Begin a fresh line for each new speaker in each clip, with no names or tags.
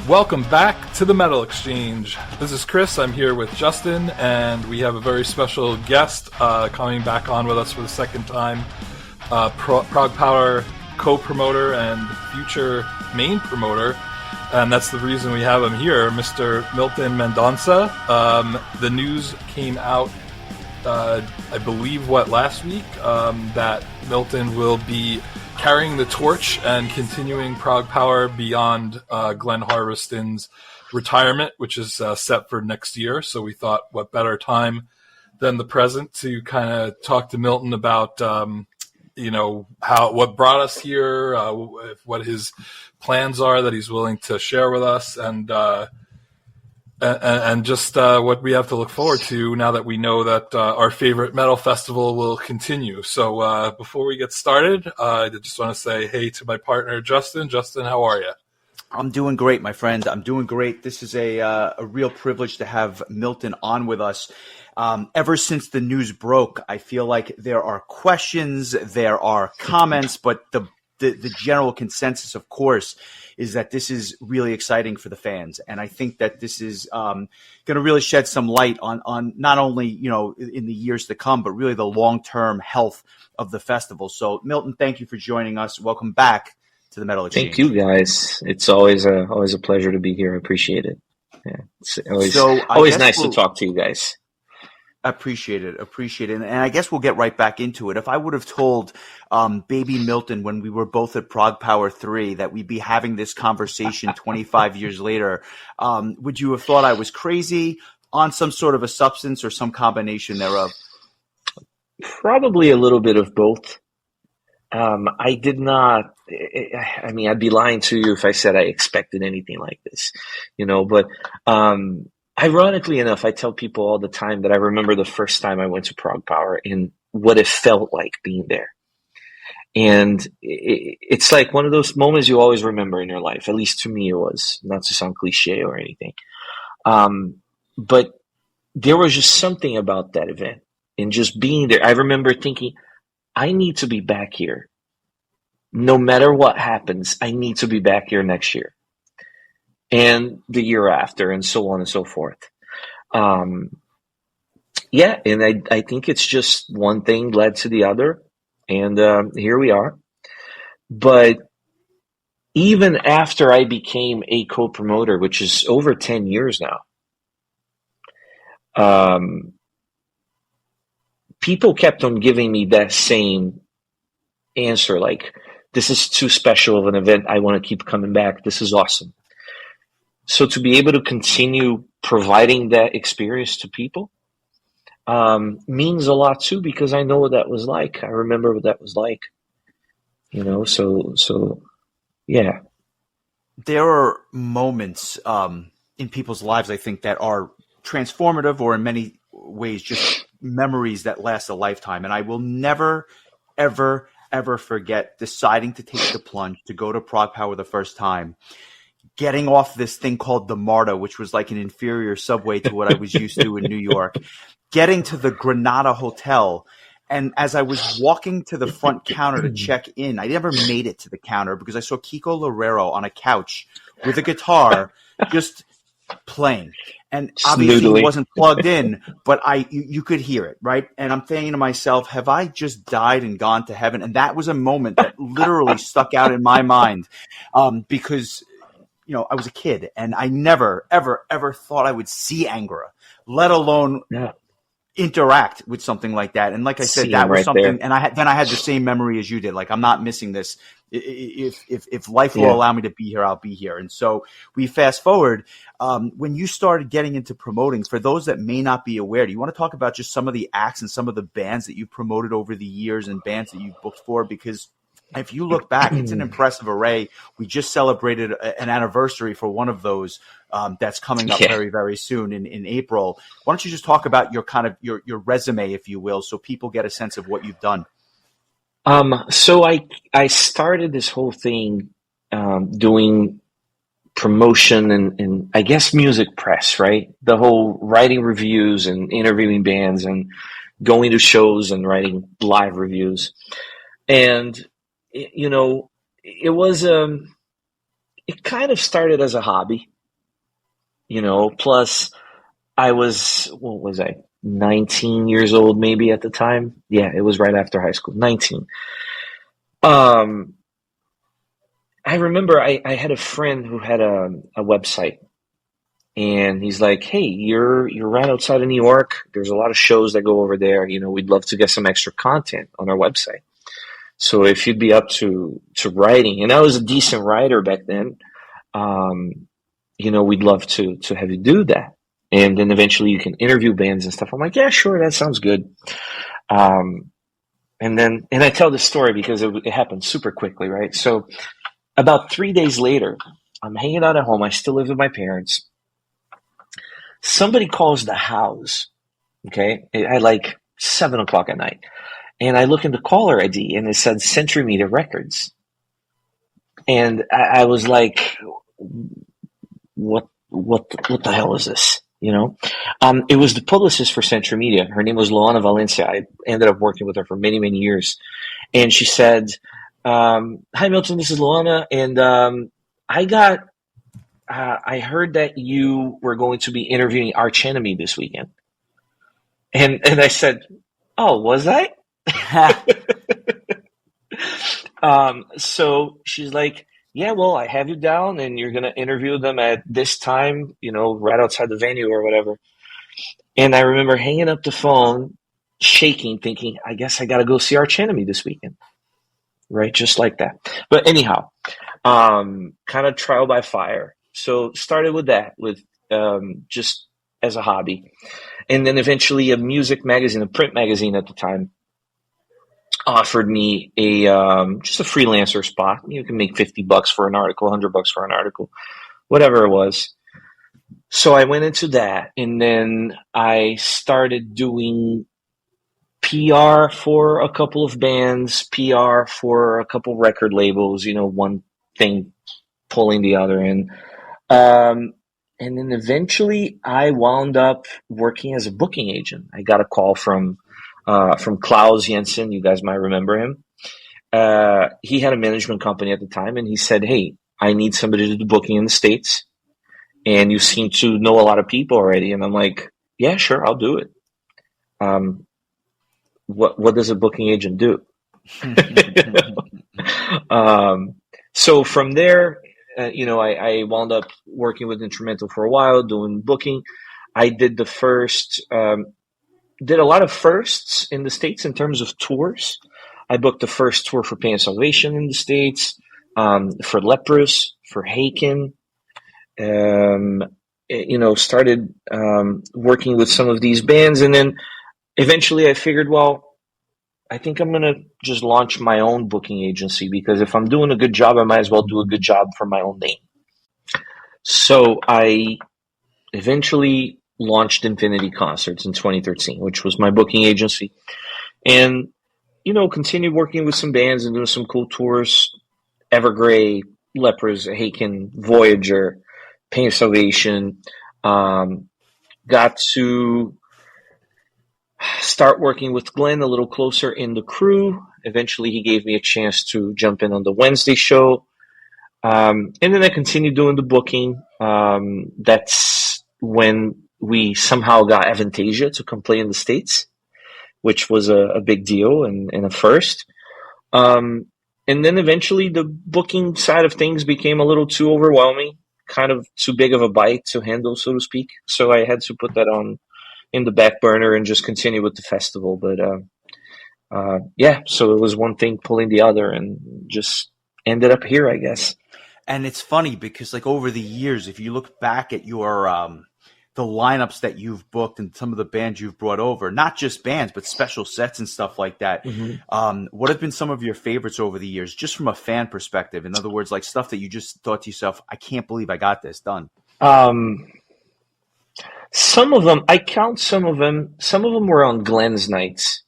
Welcome back to the Metal Exchange. This is Chris. I'm here with Justin, and we have a very special guest coming back on with us for the second time. ProgPower co-promoter and future main promoter, and that's the reason we have him here, Mr. Milton Mendonca. The news came out, I believe, last week, that Milton will be carrying the torch and continuing ProgPower beyond Glenn Harveston's retirement, which is set for next year. So we thought, what better time than the present to kind of talk to Milton about, what brought us here, what his plans are that he's willing to share with us, and just what we have to look forward to now that we know that our favorite metal festival will continue. So before we get started, I just want to say hey to my partner, Justin. Justin, how are you?
I'm doing great, my friend. I'm doing great. This is a real privilege to have Milton on with us. Ever since the news broke, I feel like there are questions, there are comments, but the general consensus, of course, is that this is really exciting for the fans. And I think that this is going to really shed some light on not only, in the years to come, but really the long-term health of the festival. So, Milton, thank you for joining us. Welcome back to the Metal Exchange.
Thank you, guys. It's always a pleasure to be here. I appreciate it. Yeah, it's always nice to talk to you guys.
Appreciate it. And I guess we'll get right back into it. If I would have told baby Milton when we were both at ProgPower 3 that we'd be having this conversation 25 years later, would you have thought I was crazy, on some sort of a substance, or some combination thereof?
Probably a little bit of both. I did not, I'd be lying to you if I said I expected anything like this, but ironically enough, I tell people all the time that I remember the first time I went to ProgPower and what it felt like being there. And it's like one of those moments you always remember in your life. At least to me it was, not to sound cliche or anything. But there was just something about that event and just being there. I remember thinking, I need to be back here. No matter what happens, I need to be back here next year. And the year after, and so on and so forth. And I think it's just one thing led to the other, and here we are. But even after I became a co-promoter, which is over 10 years now, people kept on giving me that same answer, like, this is too special of an event. I want to keep coming back. This is awesome. So to be able to continue providing that experience to people means a lot too, because I know what that was like. I remember what that was like, so yeah.
There are moments in people's lives, I think, that are transformative, or in many ways just memories that last a lifetime. And I will never, ever, ever forget deciding to take the plunge to go to ProgPower the first time, getting off this thing called the MARTA, which was like an inferior subway to what I was used to in New York, getting to the Granada Hotel. And as I was walking to the front counter to check in, I never made it to the counter because I saw Kiko Loureiro on a couch with a guitar just playing. And obviously he wasn't plugged in, but you could hear it, right? And I'm thinking to myself, have I just died and gone to heaven? And that was a moment that literally stuck out in my mind because I was a kid, and I never, ever, ever thought I would see Angra, let alone interact with something like that. And like I said, that was right something. There. And I had the same memory as you did. Like, I'm not missing this. If life will allow me to be here, I'll be here. And so we fast forward. When you started getting into promoting, for those that may not be aware, do you want to talk about just some of the acts and some of the bands that you've promoted over the years and bands that you've booked for? Because if you look back, it's an impressive array. We just celebrated an anniversary for one of those that's coming up very, very soon in April. Why don't you just talk about your kind of your resume, if you will, so people get a sense of what you've done?
So I started this whole thing doing promotion and I guess music press, right? The whole writing reviews and interviewing bands and going to shows and writing live reviews. And it was it kind of started as a hobby, plus what was I, 19 years old maybe at the time? Yeah, it was right after high school, 19. Um, I remember I had a friend who had a website, and he's like, "Hey, you're right outside of New York. There's a lot of shows that go over there. We'd love to get some extra content on our website. So if you'd be up to writing," and I was a decent writer back then, we'd love to have you do that. And then eventually you can interview bands and stuff. I'm like, yeah, sure, that sounds good. And I tell this story because it happened super quickly, right? So about 3 days later, I'm hanging out at home. I still live with my parents. Somebody calls the house, okay, at like 7 o'clock at night. And I look in the caller ID, and it said Century Media Records. And I was like, what the hell is this? It was the publicist for Century Media. Her name was Luana Valencia. I ended up working with her for many, many years. And she said, "Hi, Milton, this is Luana. And I heard that you were going to be interviewing Arch Enemy this weekend." And I said, "Oh, was I?" So she's like, "Yeah, well, I have you down, and you're going to interview them at this time, right outside the venue or whatever." And I remember hanging up the phone, shaking, thinking, I guess I got to go see Arch Enemy this weekend. Right? Just like that. But anyhow, kind of trial by fire. So started with that, with just as a hobby. And then eventually a music magazine, a print magazine at the time, offered me just a freelancer spot. You can make $50 for an article, $100 for an article, whatever it was. So I went into that, and then I started doing PR for a couple of bands, PR for a couple record labels, one thing pulling the other in. And then eventually I wound up working as a booking agent. I got a call from Klaus Jensen. You guys might remember him. He had a management company at the time, and he said, "Hey, I need somebody to do booking in the States, and you seem to know a lot of people already." And I'm like, "Yeah, sure, I'll do it." What does a booking agent do? So from there, I wound up working with Instrumental for a while, doing booking. I did did a lot of firsts in the States in terms of tours. I booked the first tour for Pain and Salvation in the States, for Leprous, for Haken. Started working with some of these bands, and then eventually I figured, well, I think I'm going to just launch my own booking agency, because if I'm doing a good job, I might as well do a good job for my own name. So I eventually launched Infinity Concerts in 2013, which was my booking agency. And, continued working with some bands and doing some cool tours. Evergrey, Lepers, Haken, Voyager, Pain of Salvation. Got to start working with Glenn a little closer in the crew. Eventually, he gave me a chance to jump in on the Wednesday show. And then I continued doing the booking. That's when we somehow got Avantasia to come play in the States, which was a big deal and a first. And then eventually the booking side of things became a little too overwhelming, kind of too big of a bite to handle, so to speak. So I had to put that on in the back burner and just continue with the festival. But so it was one thing pulling the other, and just ended up here, I guess.
And it's funny because, like, over the years, if you look back at your the lineups that you've booked and some of the bands you've brought over, not just bands, but special sets and stuff like that, what have been some of your favorites over the years, just from a fan perspective? In other words, like stuff that you just thought to yourself, I can't believe I got this done.
Some of them, I count some of them were on Glenn's nights,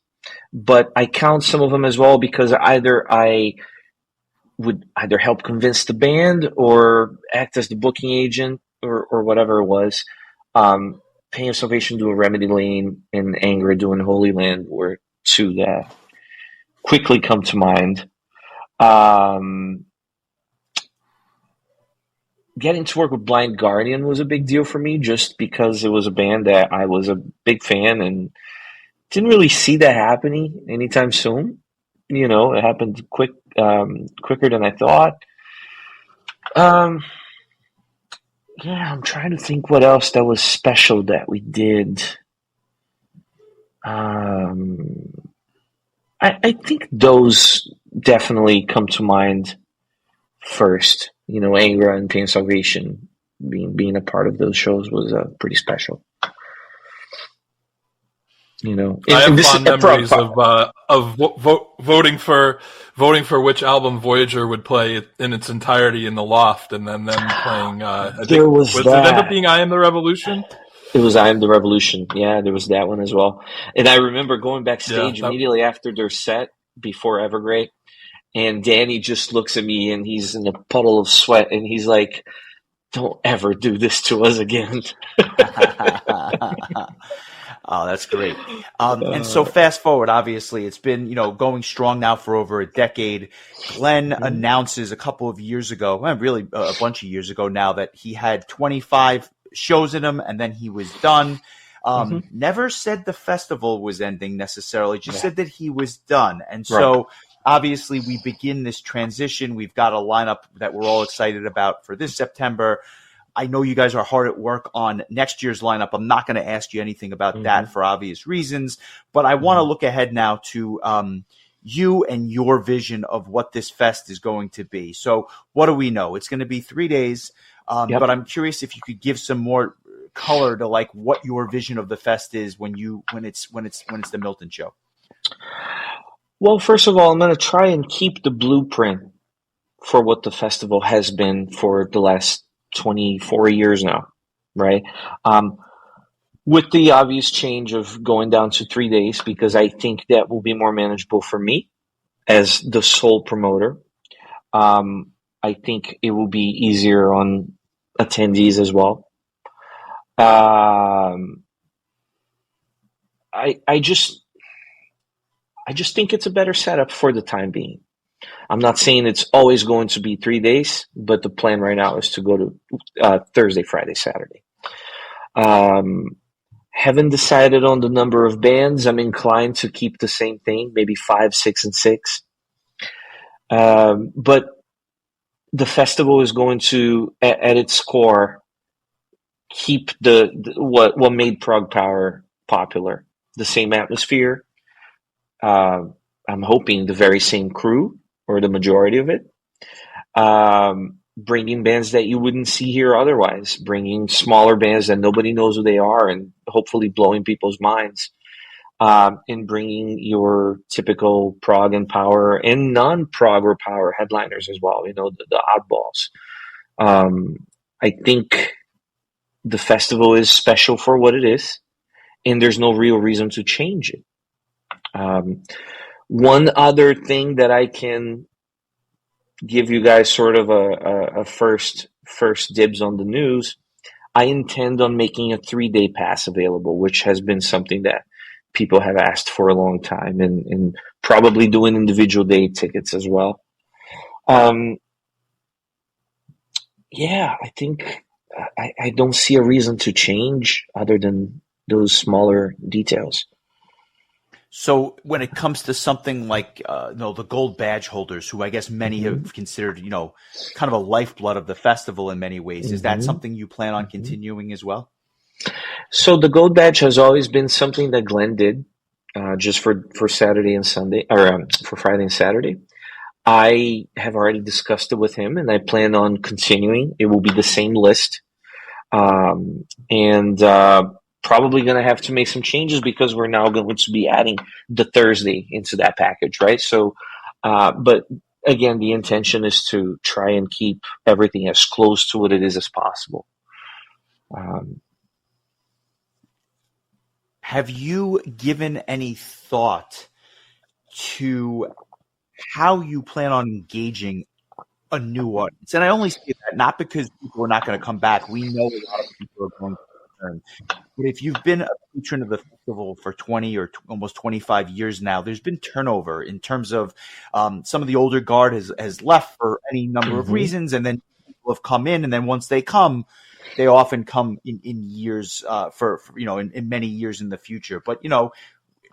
but I count some of them as well because either I would help convince the band or act as the booking agent or whatever it was. Pain of Salvation doing Remedy Lane and Anger doing Holy Land were two that quickly come to mind. getting to work with Blind Guardian was a big deal for me, just because it was a band that I was a big fan and didn't really see that happening anytime soon. It happened quicker than I thought. Um, yeah, I'm trying to think what else that was special that we did. I think those definitely come to mind first. Anger and Pain Salvation being a part of those shows was pretty special.
I have fond memories of voting for which album Voyager would play in its entirety in the loft, and then them playing. It end up being "I Am the Revolution"?
It was "I Am the Revolution." Yeah, there was that one as well. And I remember going backstage immediately after their set before Evergrey, and Danny just looks at me and he's in a puddle of sweat, and he's like, "Don't ever do this to us again."
Oh, that's great. And so fast forward, obviously, it's been, going strong now for over a decade. Glenn announces a couple of years ago, well, really a bunch of years ago now, that he had 25 shows in him and then he was done. Never said the festival was ending necessarily, just said that he was done. And so obviously we begin this transition. We've got a lineup that we're all excited about for this September. I know you guys are hard at work on next year's lineup. I'm not going to ask you anything about that for obvious reasons, but I want to look ahead now to you and your vision of what this fest is going to be. So what do we know? It's going to be 3 days, but I'm curious if you could give some more color to like what your vision of the fest is when it's the Milton show.
Well, first of all, I'm going to try and keep the blueprint for what the festival has been for the last 24 years now, right? With the obvious change of going down to 3 days, because I think that will be more manageable for me as the sole promoter. I think it will be easier on attendees as well. I just think it's a better setup for the time being. I'm not saying it's always going to be 3 days, but the plan right now is to go to Thursday, Friday, Saturday. Haven't decided on the number of bands. I'm inclined to keep the same thing, maybe 5, 6, and 6. But the festival is going to, at its core, keep what made ProgPower popular. The same atmosphere. I'm hoping the very same crew, or the majority of it. Bringing bands that you wouldn't see here otherwise. Bringing smaller bands that nobody knows who they are, and hopefully blowing people's minds. And bringing your typical prog and power and non-prog or power headliners as well. The oddballs. I think the festival is special for what it is, and there's no real reason to change it. One other thing that I can give you guys sort of a first dibs on the news, I intend on making a 3-day pass available, which has been something that people have asked for a long time, and probably doing individual day tickets as well. I think I don't see a reason to change other than those smaller details.
So when it comes to something like the gold badge holders, who I guess many have considered, kind of a lifeblood of the festival in many ways, is that something you plan on continuing as well?
So the gold badge has always been something that Glenn did, just for Saturday and Sunday, or for Friday and Saturday. I have already discussed it with him, and I plan on continuing. It will be the same list, and probably going to have to make some changes because we're now going to be adding the Thursday into that package, right? So, but again, the intention is to try and keep everything as close to what it is as possible.
Have you given any thought to how you plan on engaging a new audience? And I only say that not because people are not going to come back. We know a lot of people are going to return. But if you've been a patron of the festival for 20 or almost 25 years now, there's been turnover in terms of some of the older guard has left for any number of reasons, and then people have come in, and then once they come, they often come in years for in many years in the future. But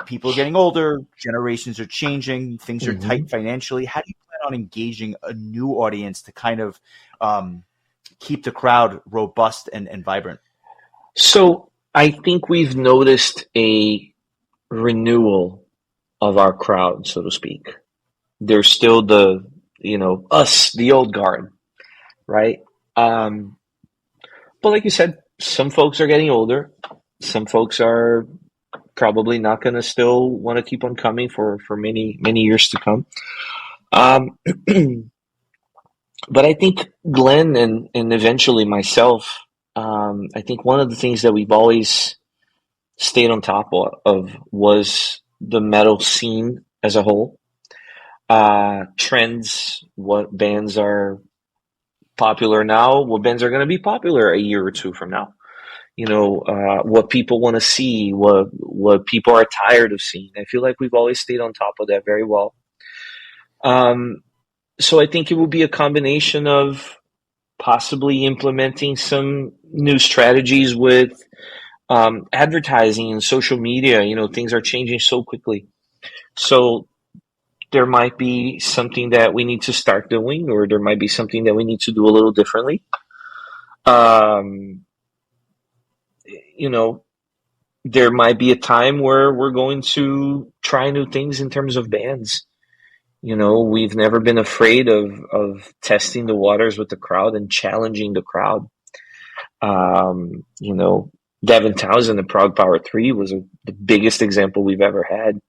people are getting older, generations are changing, things are tight financially. How do you plan on engaging a new audience to kind of keep the crowd robust and vibrant?
So I think we've noticed a renewal of our crowd, so to speak. There's still the, us, the old guard, right? But like you said, some folks are getting older. Some folks are probably not going to still want to keep on coming for many, many years to come. But I think Glenn and eventually myself, I think one of the things that we've always stayed on top of was the metal scene as a whole. Trends, what bands are popular now, what bands are going to be popular a year or two from now. What people want to see, what people are tired of seeing. I feel like we've always stayed on top of that very well. So I think it will be a combination of possibly implementing some new strategies with advertising and social media. Things are changing so quickly. So there might be something that we need to start doing, or there might be something that we need to do a little differently. There might be a time where we're going to try new things in terms of bands. We've never been afraid of testing the waters with the crowd and challenging the crowd. Devin Townsend and ProgPower 3 was the biggest example we've ever had.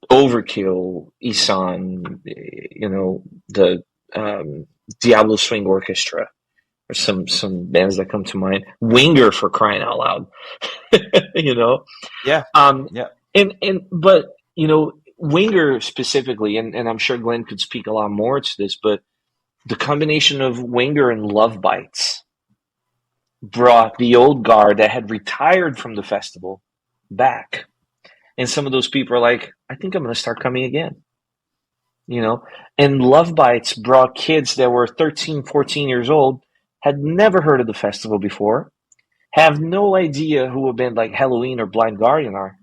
Overkill, Isan, the Diablo Swing Orchestra, or some bands that come to mind. Winger, for crying out loud.
Yeah.
But Winger specifically, and I'm sure Glenn could speak a lot more to this, but the combination of Winger and Love Bites brought the old guard that had retired from the festival back. And some of those people are like, I think I'm going to start coming again. And Love Bites brought kids that were 13, 14 years old, had never heard of the festival before, have no idea who a band like Halloween or Blind Guardian are.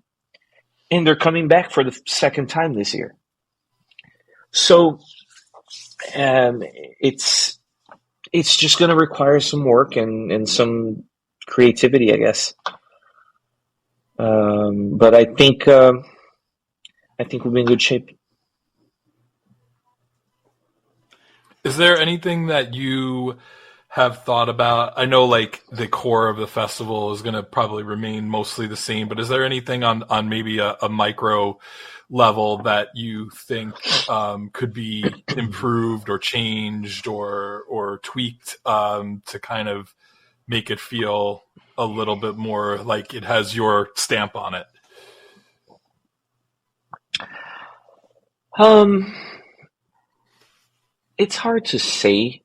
And they're coming back for the second time this year. So it's just going to require some work and some creativity, I guess. But I think we'll be in good shape.
Is there anything that you have thought about? I know like the core of the festival is going to probably remain mostly the same, but is there anything on maybe a micro level that you think could be improved or changed or tweaked to kind of make it feel a little bit more like it has your stamp on it?
It's hard to say.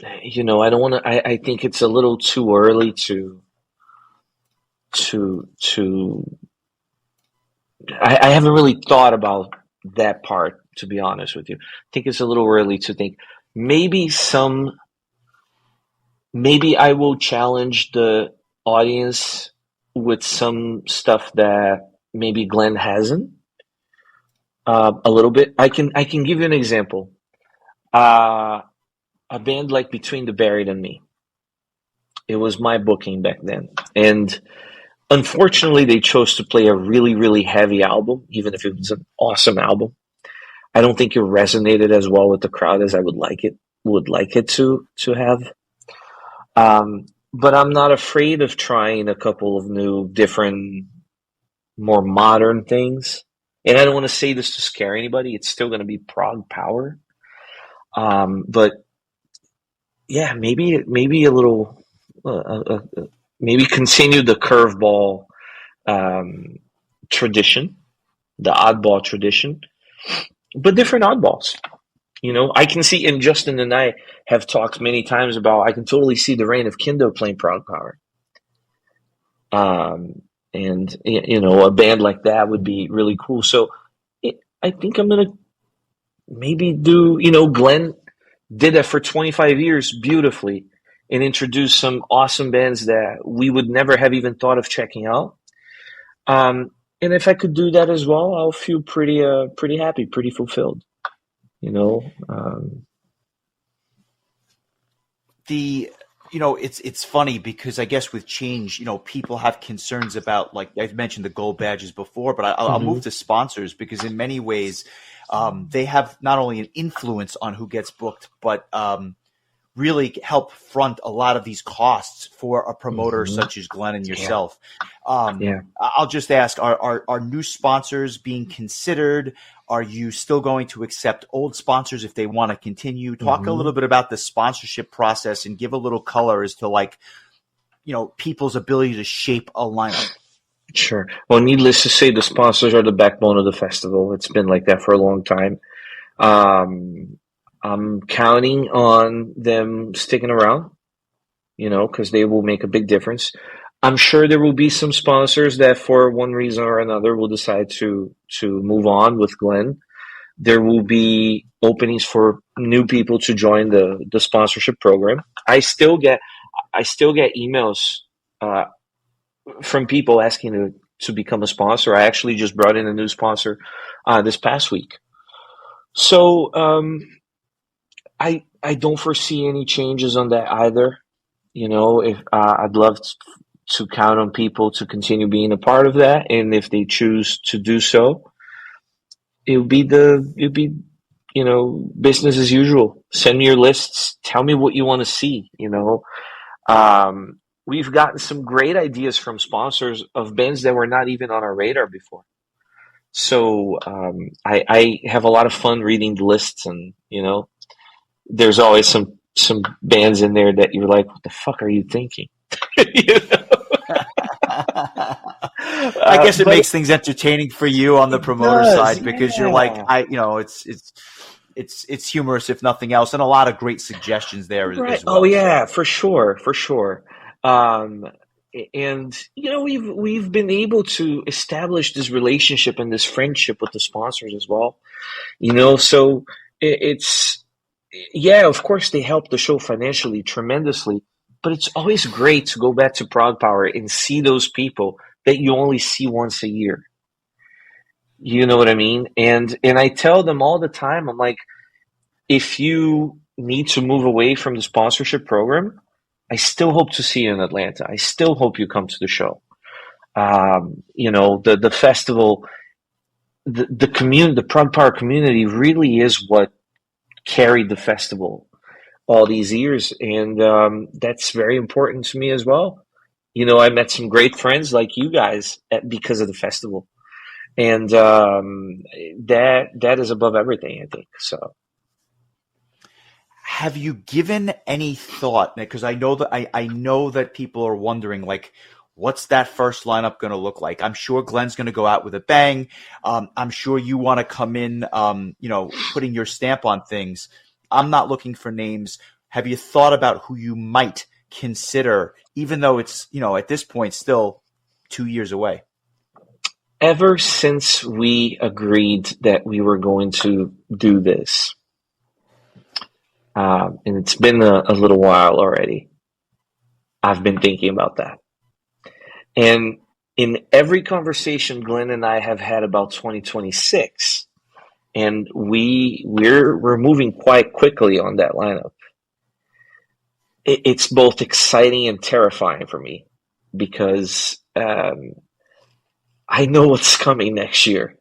I don't want to. I think it's a little too early to. I haven't really thought about that part, to be honest with you. I think it's a little early to think. Maybe I will challenge the audience with some stuff that maybe Glenn hasn't. A little bit. I can give you an example. A band like Between the Buried and Me. It was my booking back then. And unfortunately, they chose to play a really, really heavy album, even if it was an awesome album. I don't think it resonated as well with the crowd as I would like it to have. But I'm not afraid of trying a couple of new, different, more modern things. And I don't want to say this to scare anybody. It's still going to be ProgPower. But yeah, maybe a little, maybe continue the curveball tradition, the oddball tradition, but different oddballs. I can see, and Justin and I have talked many times about, I can totally see the Reign of Kindo playing ProgPower. And, a band like that would be really cool. So I think I'm going to maybe do, Glenn did that for 25 years beautifully, and introduced some awesome bands that we would never have even thought of checking out. And if I could do that as well, I'll feel pretty happy, pretty fulfilled. You know,
it's funny because I guess with change, people have concerns about, like I've mentioned the gold badges before, but I'll move to sponsors because in many ways they have not only an influence on who gets booked, but really help front a lot of these costs for a promoter such as Glenn and yourself. I'll just ask, are new sponsors being considered? Are you still going to accept old sponsors if they want to continue? Talk a little bit about the sponsorship process and give a little color as to people's ability to shape a lineup.
Sure. Well, needless to say, the sponsors are the backbone of the festival. It's been like that for a long time. I'm counting on them sticking around, because they will make a big difference. I'm sure there will be some sponsors that for one reason or another will decide to move on with Glenn. There will be openings for new people to join the sponsorship program. I still get emails from people asking to become a sponsor. I actually just brought in a new sponsor this past week. So I don't foresee any changes on that either. If I'd love to count on people to continue being a part of that, and if they choose to do so, it'll be business as usual. Send me your lists. Tell me what you want to see. We've gotten some great ideas from sponsors of bands that were not even on our radar before. So I have a lot of fun reading the lists, and there's always some bands in there that you're like, what the fuck are you thinking?
I guess it makes things entertaining for you on the promoter side because you're like, it's humorous if nothing else, and a lot of great suggestions there
right.
as well.
Oh yeah, for sure. And we've been able to establish this relationship and this friendship with the sponsors as well. So it's of course they help the show financially tremendously, but it's always great to go back to ProgPower and see those people that you only see once a year. You know what I mean? And I tell them all the time, I'm like, if you need to move away from the sponsorship program, I still hope to see you in Atlanta. I still hope you come to the show. The festival, the community, the ProgPower community really is what carried the festival all these years. And that's very important to me as well. I met some great friends like you guys because of the festival. And that is above everything, I think. So,
have you given any thought? Because I know that I know that people are wondering, like, what's that first lineup going to look like? I'm sure Glenn's going to go out with a bang. I'm sure you want to come in, putting your stamp on things. I'm not looking for names. Have you thought about who you might consider, even though it's, at this point still 2 years away?
Ever since we agreed that we were going to do this, and it's been a little while already, I've been thinking about that. And in every conversation Glenn and I have had about 2026, and we're moving quite quickly on that lineup. It's both exciting and terrifying for me because I know what's coming next year.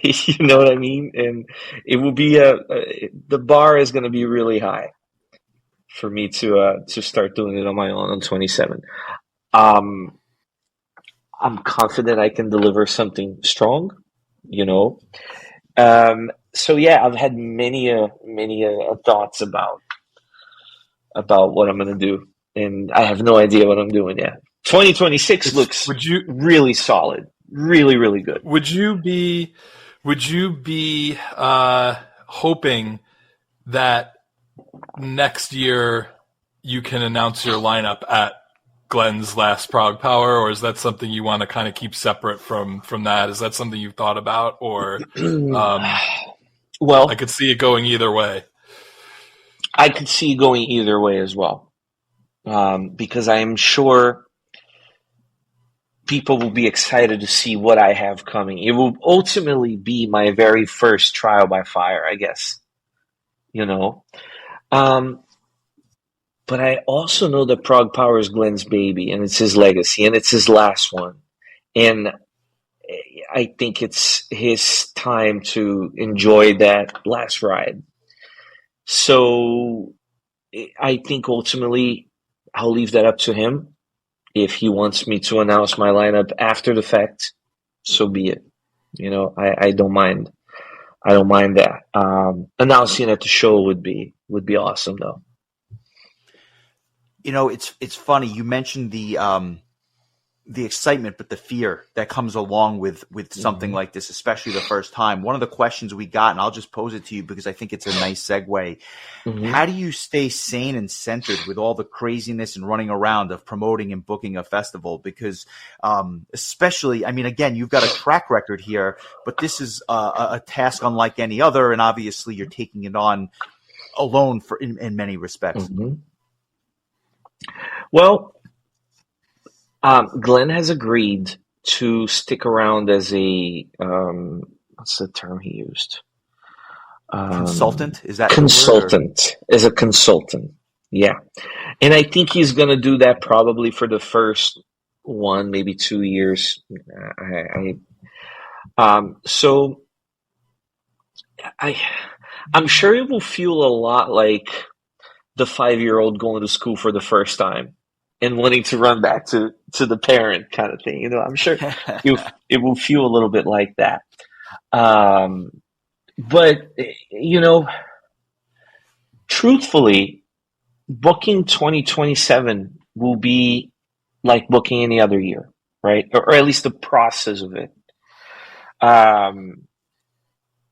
You know what I mean? And it will be the bar is going to be really high for me to start doing it on my own on 27. I'm confident I can deliver something strong, So yeah, I've had many thoughts about what I'm going to do, and I have no idea what I'm doing yet. 2026 looks really solid, really, really good.
Would you be hoping that next year you can announce your lineup at Glenn's last ProgPower, or is that something you want to kind of keep separate from that? Is that something you've thought about, or
well,
I could see it going either way.
I could see going either way as well, because I am sure people will be excited to see what I have coming. It will ultimately be my very first trial by fire, I guess. You know, um, but I also know that ProgPower is Glenn's baby, and it's his legacy, and it's his last one, and I think it's his time to enjoy that last ride. So I think ultimately I'll leave that up to him. If he wants me to announce my lineup after the fact, so be it. I don't mind. I don't mind that. Announcing at the show would be awesome, though.
It's funny. You mentioned the excitement, but the fear that comes along with something like this, especially the first time. One of the questions we got, and I'll just pose it to you because I think it's a nice segue. How do you stay sane and centered with all the craziness and running around of promoting and booking a festival? Because especially, I mean, again, you've got a track record here, but this is a task unlike any other, and obviously you're taking it on alone in many respects.
Well, Glenn has agreed to stick around as a what's the term he used?
Consultant? Is that
consultant? As a consultant, yeah. And I think he's going to do that probably for the first 1, maybe 2 years. So I'm sure it will feel a lot like the 5-year-old going to school for the first time and wanting to run back to the parent kind of thing. I'm sure it will feel a little bit like that. But, truthfully, booking 2027 will be like booking any other year, right? Or at least the process of it.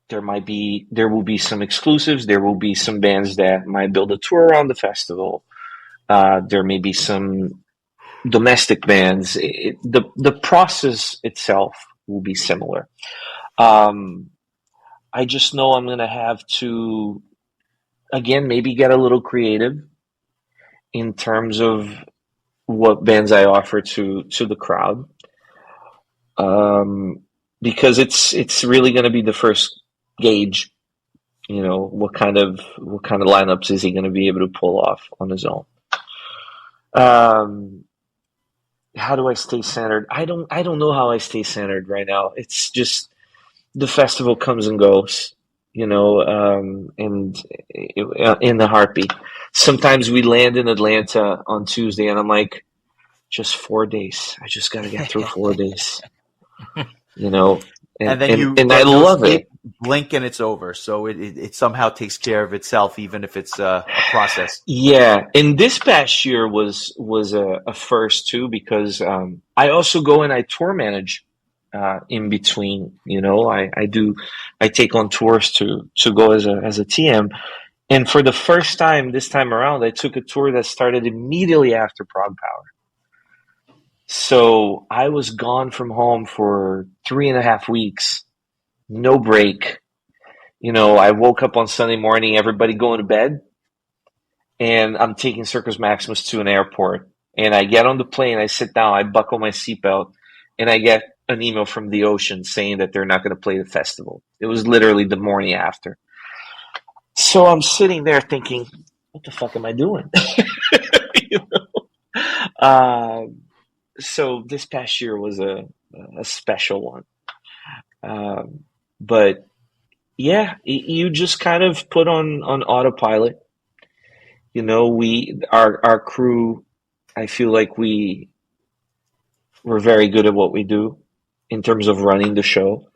There will be some exclusives. There will be some bands that might build a tour around the festival. There may be some domestic bands. The process itself will be similar. I just know I'm going to have to, again, maybe get a little creative in terms of what bands I offer to the crowd, because it's really going to be the first gauge. What kind of lineups is he going to be able to pull off on his own? How do I stay centered? I don't know how I stay centered right now. It's just the festival comes and goes, and in the heartbeat. Sometimes we land in Atlanta on Tuesday, and I'm like, just 4 days. I just got to get through 4 days,
And then
I love it.
Blink and it's over. So it somehow takes care of itself, even if it's a process.
Yeah, and this past year was a first too, because I also go and I tour manage in between. I take on tours to go as a TM, and for the first time this time around, I took a tour that started immediately after ProgPower. So I was gone from home for 3.5 weeks, no break. I woke up on Sunday morning, everybody going to bed, and I'm taking Circus Maximus to an airport. And I get on the plane, I sit down, I buckle my seatbelt, and I get an email from the Ocean saying that they're not going to play the festival. It was literally the morning after. So I'm sitting there thinking, what the fuck am I doing? So this past year was a special one. But yeah, you just kind of put on autopilot. Our crew, I feel like we're very good at what we do in terms of running the show.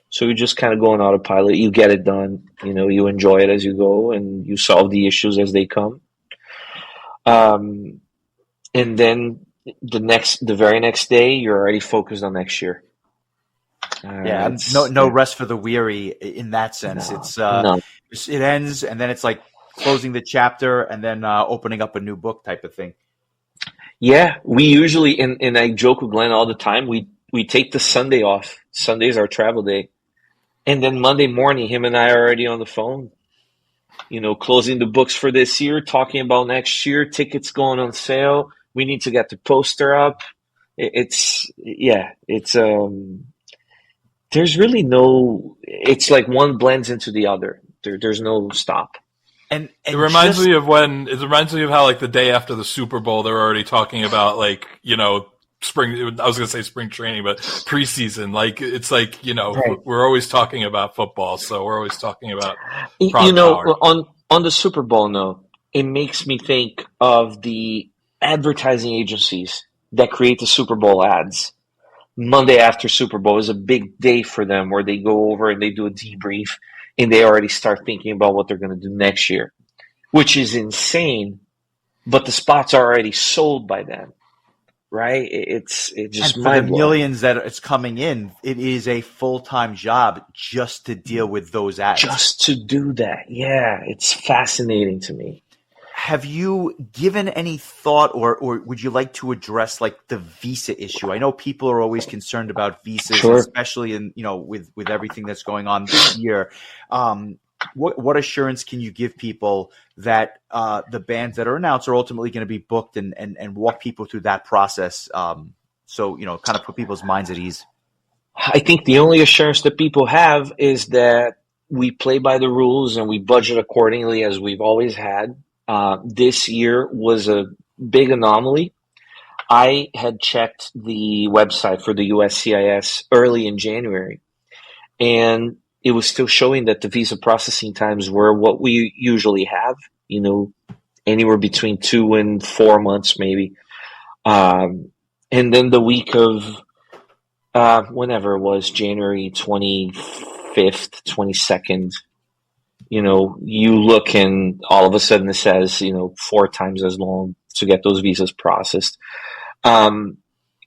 So you just kind of go on autopilot. You get it done. You enjoy it as you go, and you solve the issues as they come. And then the very next day, you're already focused on next year.
Yeah, no rest for the weary in that sense. It ends, and then it's like closing the chapter and then opening up a new book type of thing.
Yeah, we usually, and I joke with Glenn all the time, we take the Sunday off. Sunday's our travel day. And then Monday morning, him and I are already on the phone, closing the books for this year, talking about next year, tickets going on sale. We need to get the poster up. There's really it's like one blends into the other. There's no stop.
And
it reminds me of how like the day after the Super Bowl, they're already talking about like, spring, I was going to say spring training, but preseason, like it's like,
Right.
we're always talking about football. So we're always talking about ProgPower.
On the Super Bowl note, it makes me think of the advertising agencies that create the Super Bowl ads. Monday after Super Bowl is a big day for them where they go over and they do a debrief and they already start thinking about what they're going to do next year, which is insane, but the spots are already sold by then. Right? It's just
and for the millions that it's coming in, it is a full-time job just to deal with those ads.
Just to do that. Yeah, it's fascinating to me.
Have you given any thought or would you like to address like the visa issue? I know people are always concerned about visas,
Sure.
especially in, with everything that's going on this year. What assurance can you give people that the bands that are announced are ultimately going to be booked and walk people through that process? So, kind of put people's minds at ease.
I think the only assurance that people have is that we play by the rules and we budget accordingly as we've always had. This year was a big anomaly. I had checked the website for the USCIS early in January, and it was still showing that the visa processing times were what we usually have, anywhere between 2 and 4 months maybe. And then the week of whenever it was, January 25th, 22nd, you look and all of a sudden it says, 4 times as long to get those visas processed. The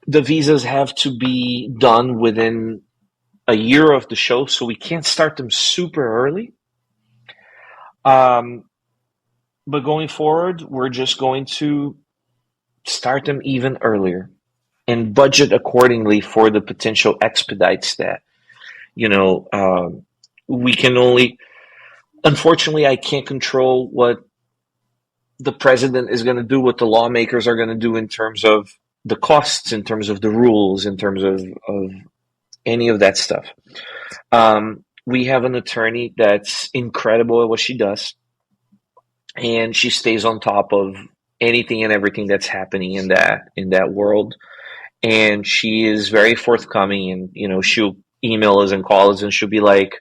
visas have to be done within a year of the show, so we can't start them super early. But going forward, we're just going to start them even earlier and budget accordingly for the potential expedites that, we can only, unfortunately, I can't control what the president is going to do, what the lawmakers are going to do in terms of the costs, in terms of the rules, in terms of any of that stuff. We have an attorney that's incredible at what she does, and she stays on top of anything and everything that's happening in that world. And she is very forthcoming, and she'll email us and call us, and she'll be like,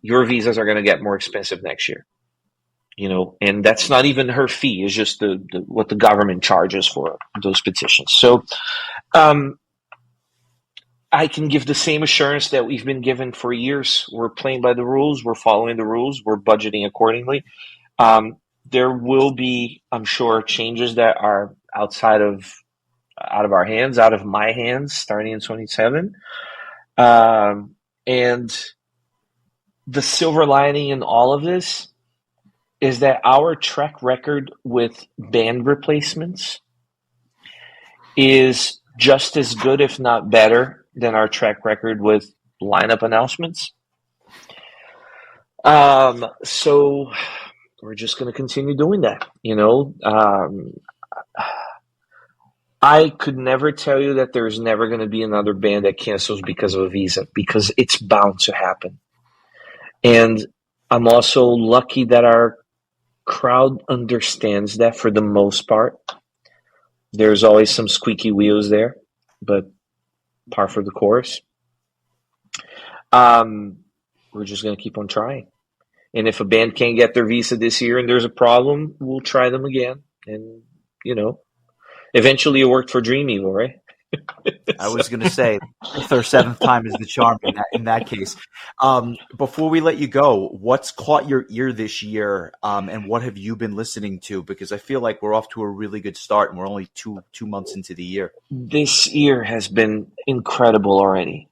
"Your visas are going to get more expensive next year." And that's not even her fee; it's just the what the government charges for those petitions. So, I can give the same assurance that we've been given for years. We're playing by the rules. We're following the rules. We're budgeting accordingly. There will be, I'm sure, changes that are out of our hands, out of my hands, starting in 27. And the silver lining in all of this is that our track record with band replacements is just as good, if not better, than our track record with lineup announcements. So we're just going to continue doing that. I could never tell you that there's never going to be another band that cancels because of a visa, because it's bound to happen. And I'm also lucky that our crowd understands that for the most part. There's always some squeaky wheels there, but par for the course. We're just going to keep on trying. And if a band can't get their visa this year and there's a problem, we'll try them again. And, eventually it worked for Dream Evil, right?
I was going to say, fifth or seventh time is the charm in that case. Before we let you go, what's caught your ear this year, and what have you been listening to? Because I feel like we're off to a really good start, and we're only two months into the year.
This year has been incredible already.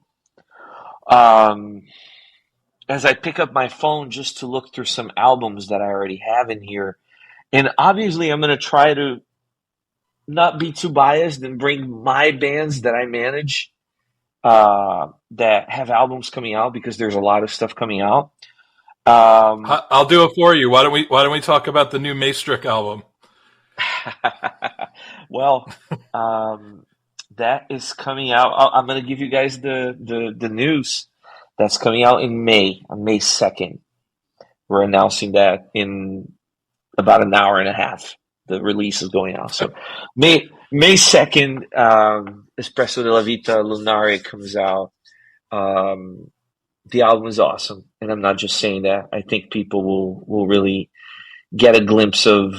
As I pick up my phone just to look through some albums that I already have in here, and obviously I'm going to try to not be too biased and bring my bands that I manage that have albums coming out, because there's a lot of stuff coming out.
I'll do it for you. Why don't we talk about the new Maestric album?
Well, that is coming out. I'm going to give you guys the news. That's coming out in May, on May 2nd. We're announcing that in about an hour and a half. The release is going out. So May 2nd, Espresso della Vita Lunare comes out. The album is awesome, and I'm not just saying that. I think people will really get a glimpse of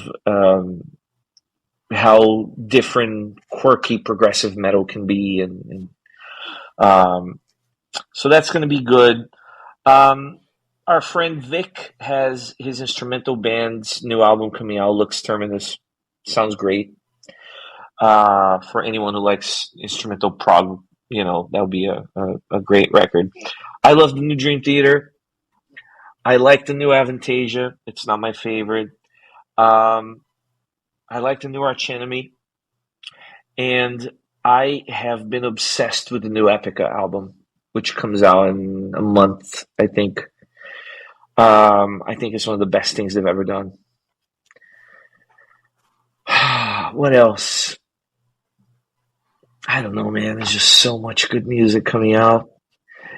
how different, quirky, progressive metal can be, and so that's going to be good. Our friend Vic has his instrumental band's new album coming out, Lux Terminus. Sounds great. For anyone who likes instrumental prog, that would be a great record. I love the new Dream Theater. I like the new Avantasia. It's not my favorite. I like the new Arch Enemy. And I have been obsessed with the new Epica album, which comes out in a month, I think. I think it's one of the best things they've ever done. What else? I don't know, man. There's just so much good music coming out.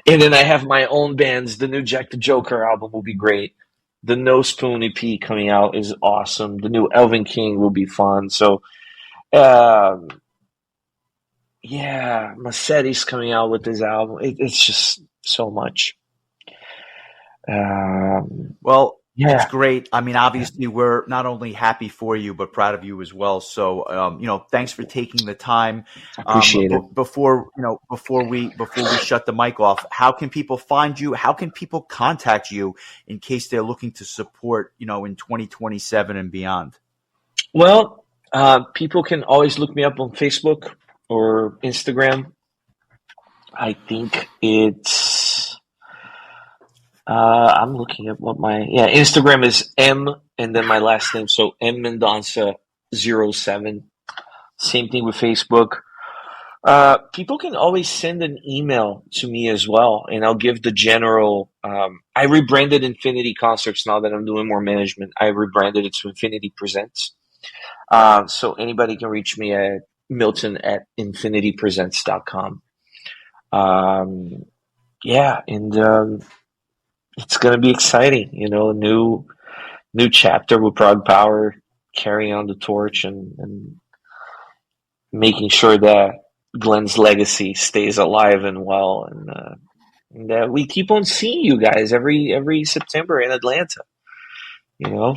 And then I have my own bands. The new Jack the Joker album will be great. The No Spoon EP coming out is awesome. The new Elvin King will be fun. So, Massetti's coming out with his album. It's just so much.
Well, it's great. I mean, obviously, we're not only happy for you, but proud of you as well. So, thanks for taking the time.
Appreciate it.
Before we shut the mic off, how can people find you? How can people contact you in case they're looking to support, in 2027 and beyond?
Well, people can always look me up on Facebook or Instagram. I think it's. I'm looking at what Instagram is M and then my last name, so M Mendonca 07. Same thing with Facebook. People can always send an email to me as well, and I'll give the general. I rebranded Infinity Concerts now that I'm doing more management. I rebranded it to Infinity Presents. So anybody can reach me at milton@infinitypresents.com. It's going to be exciting, a new chapter with ProgPower, carrying on the torch and making sure that Glenn's legacy stays alive and well, and that we keep on seeing you guys every September in Atlanta.
I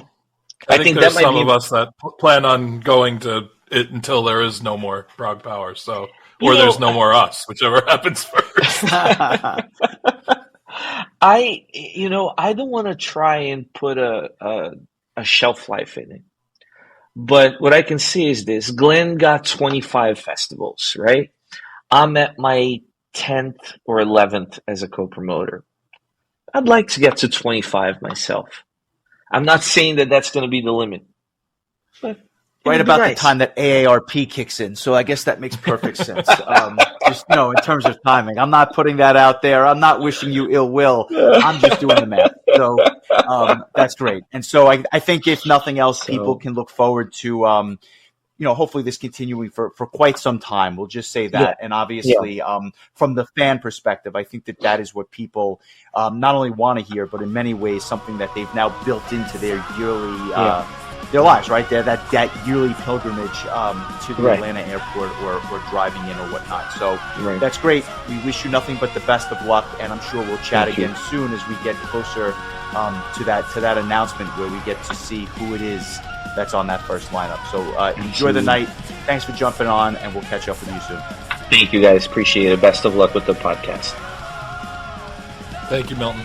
think there's some of us that plan on going to it until there is no more ProgPower, or there's no more us, whichever happens first.
I don't want to try and put a shelf life in it. But what I can see is this. Glenn got 25 festivals, right? I'm at my 10th or 11th as a co-promoter. I'd like to get to 25 myself. I'm not saying that that's going to be the limit. But
right about the time that AARP kicks in. So I guess that makes perfect sense. Just, in terms of timing. I'm not putting that out there. I'm not wishing you ill will. I'm just doing the math. So that's great. And so I think if nothing else, people can look forward to, hopefully this continuing for quite some time. We'll just say that. Yeah. And obviously, from the fan perspective, I think that is what people not only want to hear, but in many ways, something that they've now built into their yearly their lives, right? That yearly pilgrimage to the Atlanta airport or driving in or whatnot. So that's great. We wish you nothing but the best of luck, and I'm sure we'll chat again soon as we get closer to that announcement where we get to see who it is that's on that first lineup. So enjoy the night. Thanks for jumping on, and we'll catch up with you soon.
Thank you, guys. Appreciate it. Best of luck with the podcast.
Thank you, Milton.